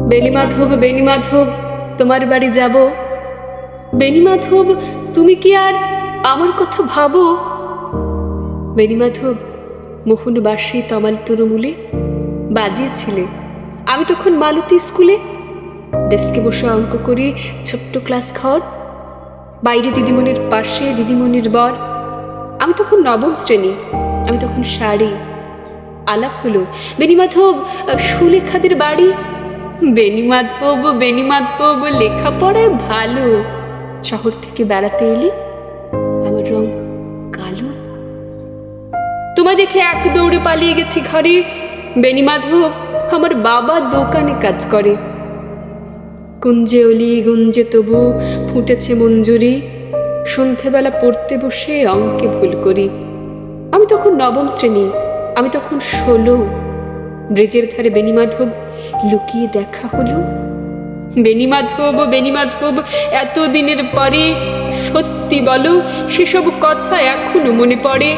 বেণীমাধব, বেণীমাধব, তোমার বাড়ি যাব। বেণীমাধব, তুমি কি আর আমার কথা ভাবো? বেণীমাধব মোহনবাসী তমাল তরুমূলে বাজিয়েছিলে। আমি তখন মালতী স্কুলে ডেস্কে বসে অঙ্ক করি, ছোট্ট ক্লাস ঘর, বাইরে দিদিমণির পাশে দিদিমণির বর। আমি তখন নবম শ্রেণী, আমি তখন শাড়ি। আলাপ হলো, বেণীমাধব সুলেখাদের বাড়ি। বেণীমাধব, বেণীমাধব, লেখাপড়ায় ভালো। শহর থেকে বেড়াতে এলে আমার রং কালো। তোমায় দেখে এক দৌড়ে পালিয়ে গেছি ঘরে। বেণীমাধব, আমার বাবা দোকানে কাজ করে। কুঞ্জে অলি গুঞ্জে তবু ফুটেছে মঞ্জুরি। সন্ধেবেলা পড়তে বসে অঙ্কে ভুল করি। আমি তখন নবম শ্রেণী, আমি তখন 16। ব্রিজের ধারে বেণীমাধব লুকিয়ে দেখা হলো। বেণীমাধব, বেণীমাধব, এতদিনের পরে সত্যি বলো, সেসব কথা এখনো মনে পড়ে?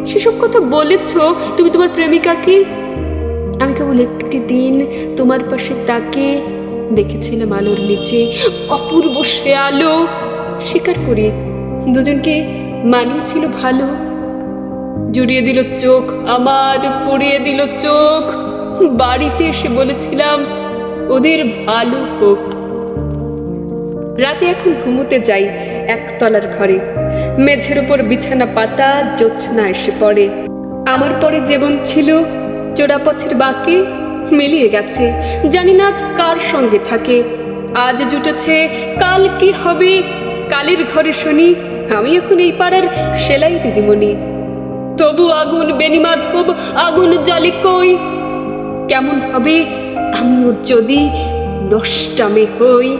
সেসব কথা বলেছ তুমি তোমার প্রেমিকাকে? আমি কেবল একটি দিন তোমার পাশে তাকে দেখেছিলাম আলোর নিচে, অপূর্ব সে আলো। স্বীকার করি, দুজনকে মানিয়েছিল ভালো। জুড়িয়ে দিল চোখ আমার, পড়িয়ে দিল চোখ। বাড়িতে এসে বলেছিলাম ওদের ভালো হোক। রাতে এখন ঘুমোতে যাই একতলার ঘরে। মেঝের উপর বিছানা পাতা, জ্যোৎস্না এসে পড়ে। আমার পরে জীবন ছিল চোরাপথের বাঁকে, মিলিয়ে গেছে। জানি না আজ কার সঙ্গে থাকে। আজ জুটেছে, কাল কি হবে? কালের ঘরে শুনি আমি এখন এই পাড়ার সেলাই দিদিমণি। তবু আগুন বেণীমাধব, আগুন জ্বলে কই? কেমন হবে আমিও যদি নষ্টামে হই?